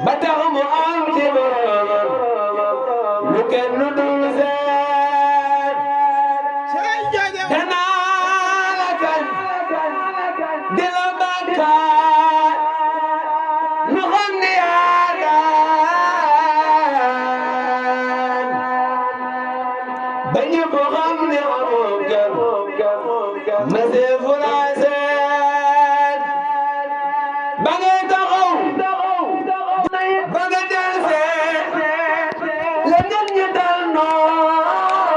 ba tax mu am ci boromam lu kenn dul seet danaa la kañ di la bàkkaat nu xam ni yaa daan ba ñëpp xam ni amoo kenn ma seefu laa seet ba ngay taxaw ba nga del seet la nit ñi dal noos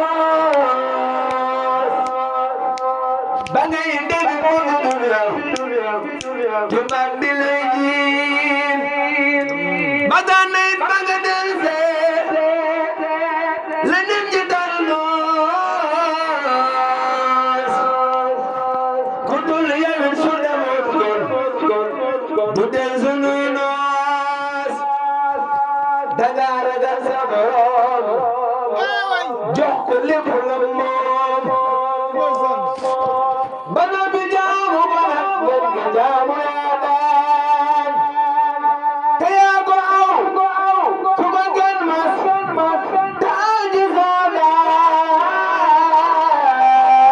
ba ngay dégg bëgg dunya tubaab bi lay jiin ba daan na it ba nga del seet la nit ñi dal noos ku dul yow su demoon kon du del sunuy noos danga ragal sa borom jox ko lépp la moom ba noppi jaamu ba nag ngeen ko jaamu yaa daan te yaa ko aw ku ko gën mas taal ji soo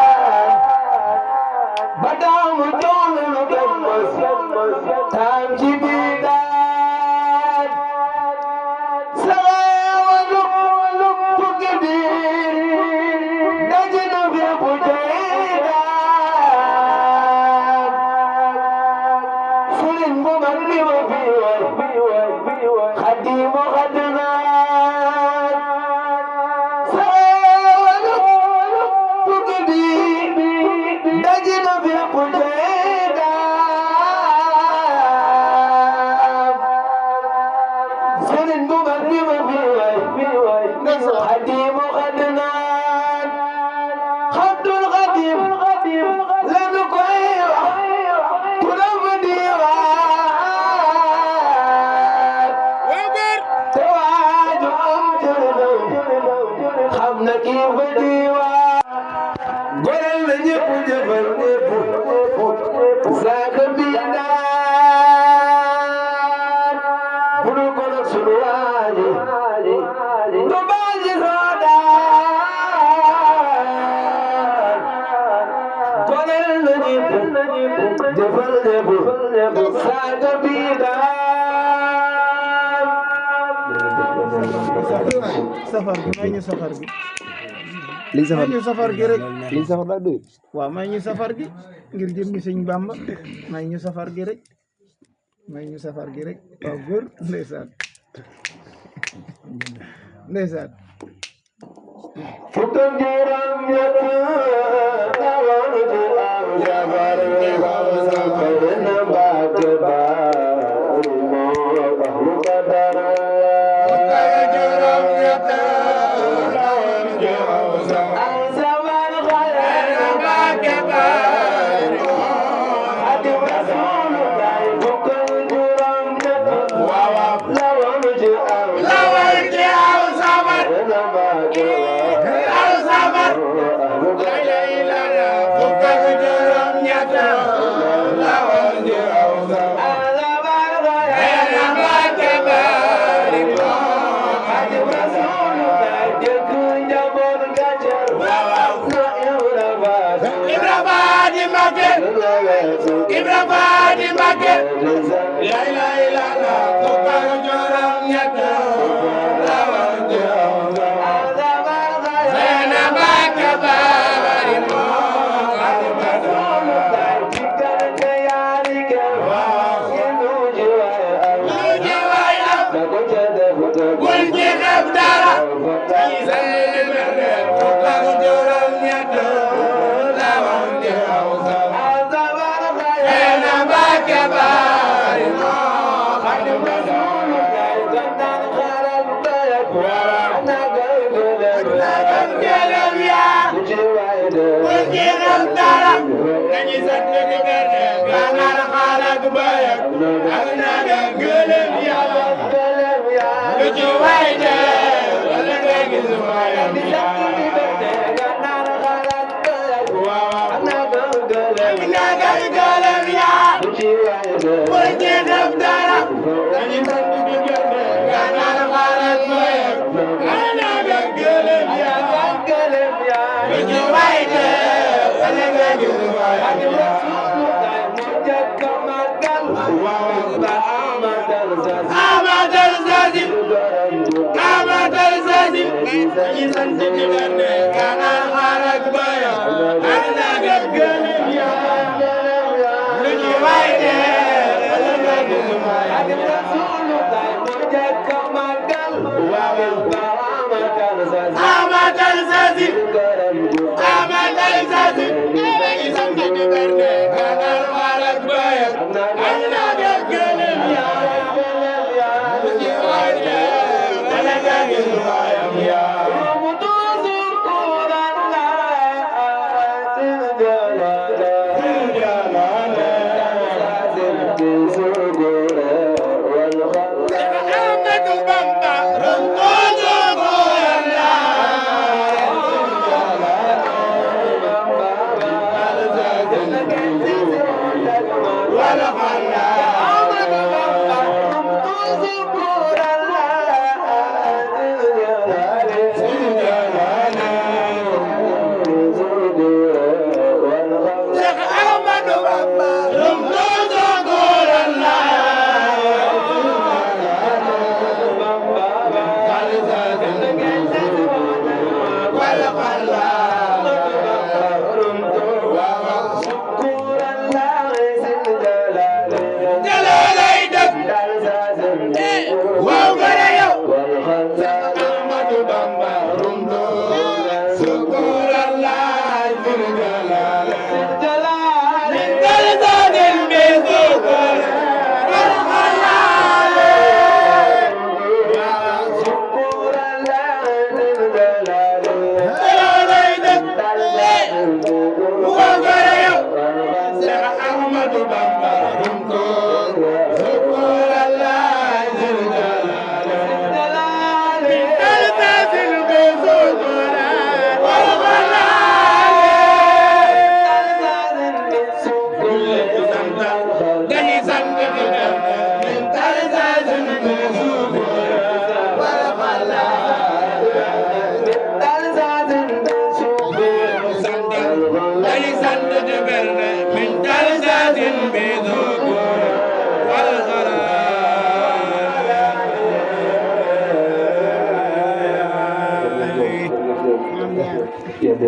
daan ba daamu jox lu gën mas taam ci biir daan salawalu tukki biir daje na fépp jëy daan sëriñ bu mag bi ma fi way xadimu xadinaan salawalu tukki biir daje na fépp jëy daan sëriñ bu mag bi ma fi way xadimu xadinaan xabdul xadim lanu koy wax ku la fa diwaan te waaju am jërëjëf xam na kii fa diwaan gorel na ñëpp jëfal ñëpp saaka bi daan bu dul ko nag sunu waaji du baaji soo daan gorel na ñëpp jëfal ñëpp saaka bi daan safar gi may ñu safar gi liñ safar may ñu safar gi rek liñ safar daa doy waaw may ñu safar gi ngir jëmmi sëñ Bamba may ñu safar gi rek may ñu safar gi rek waaw góor ndeysaan ndeysaan fukk ak juróom ñett tawoon ci am jabar na Mbàkke baay moo tax lu ko dara am jabar xale na Mbàkke baay Xaadimu Rasuulullaah fukk ak juróom ñett lawoon ci am na Mbàkke Ibra Faati Mbàkke la ilaha illallah fukk ak juróom ñett lawoon ci Seena Mbàkke bari moo Xaadimu Rasuulullaah lu ji waay am bul ci def dara fukk ak juróom ñett lawoon ci Seena Mbàkke bari moo Xaadimu nañu sant di berne gànnaar xaaral bayak ak naga gëlëm yàlla lu ci waay de wala nga gis waayam waaw ak naga gëlëm yaa bu ci def dara nañu sant di berne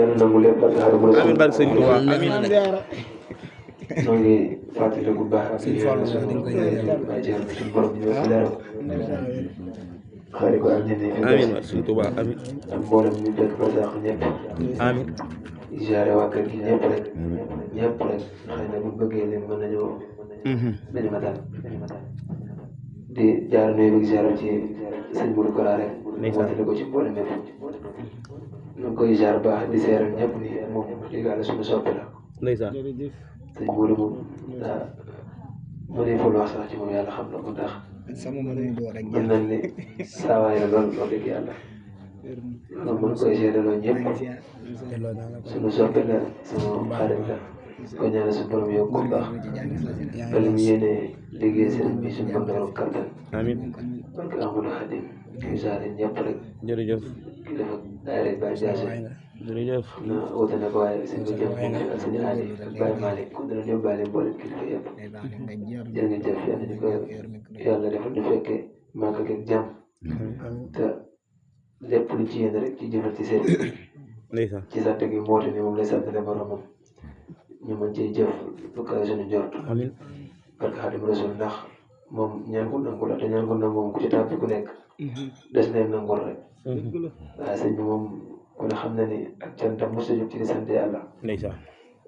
amiin barke sëñ Tuubaa amiin ñoo ngi fàttali bu baax ak yéen suñu bàjjen suñu borom ñëw si leeram xaari ko ak ñenn ñi amiin barke sëñ Tuubaa amiin ak mboolem ñu dëkk ba sax ñëpp amiin ziare waa kër gi ñëpp rek xëy na bu bëggee leen mën nañoo dañu ma daal di jaar nuyu bi ziare ci sëñ Modou Kora rek wàttali ko ci mboolem ñëpp ñu ngi koy ziar baax di seeral ñëpp ni moom digaale suñu soppe la ndeysaan sëñ Modou moom daa mënee fa wax sax ci moom yàlla xam na ko ndax mën nañ ni saawaay la lool wax dëgg yàlla moom mën koy seedaloo ñëpp suñu soppe la suñu xarit la ko ñaanal suñu borom yokk ko baax ba li mu yéene liggéey sëriñ bi suñu borom dafa kattan amiin barke Amadou Khadim ñu saare ñëpp rek jërëjëf ki dafa daayira Baye Diassé jërëjëf na wute na ko waaye sëñ bi jëm moom ak sëñ Ali ak Baye Malick kon dana yóbbaale mboolem kilifa yëpp jërë ngeen jëf yàlla ñu ko yàlla defal ñu fekkee màgg ak jàmm te lépp lu ci yéen rek ci jëmal ci seen ndeysaan ci sant gi mboote ni moom lay sant ne boromam ñu mën cee jëf lu kawe suñu njort amiin barke Xadim Rasul ndax moom ñaan ko nangu la te ñaan ko nangu moom ku ci tàbbi ku nekk des na nangul rek waaye sëñ bi moom ku ne xam na ni ak cantam mos a jóg ci di sant yàlla ndeysaan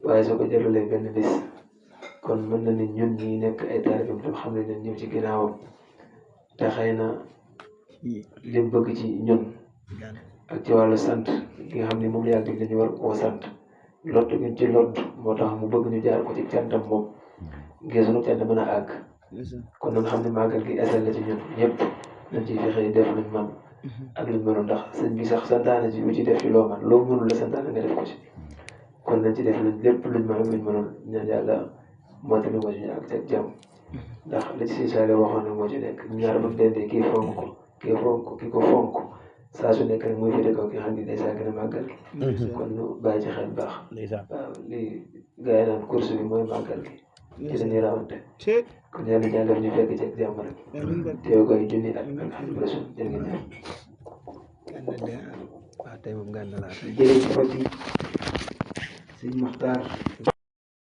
waaye soo ko jëlalee benn bis kon mën na ni ñun ñi nekk ay taalibeem tam xam ne nañ ñëw ci ginnaawam te xëy na li mu bëgg ci ñun ak ci wàllu sant gi nga xam ne moom la yàlla dig dañu war koo sant lott gi ci lott moo tax mu bëgg ñu jaar ko ci cantam moom ngir sunu cant mën a àgg kon nañ xam ne màggal gi esal la ci ñun ñëpp nañ ciy fexe def luñ man ak luñ mënul ndax sëñ bi sax santaane ci lu ci def ci loo man loo mënul la santaane nga def ko ci kon nañ ci def luñ lépp luñ mën ak luñ mënul ñaan yàlla mottali ko ci ñu ak teg jàmm ndax li ci saale waxoon na moo ci nekk ñaar bu dendee kii fonk ko kii ko fonk saa su nekk rek muy féete kaw ki nga xam ne day saa gën a màggal kon ñu bàyyi ci xel baax ndeysaan waaw lii gars yi naan course bi mooy màggal gi ci dañuy rawante kon yàlla jàngal ñu fekk ci ak jàmm rek teew koy junni at ak xam rasul jërë ngeen jëf waaw tey moom gànna laa jërëjëf Fatick sëñ Muxtaar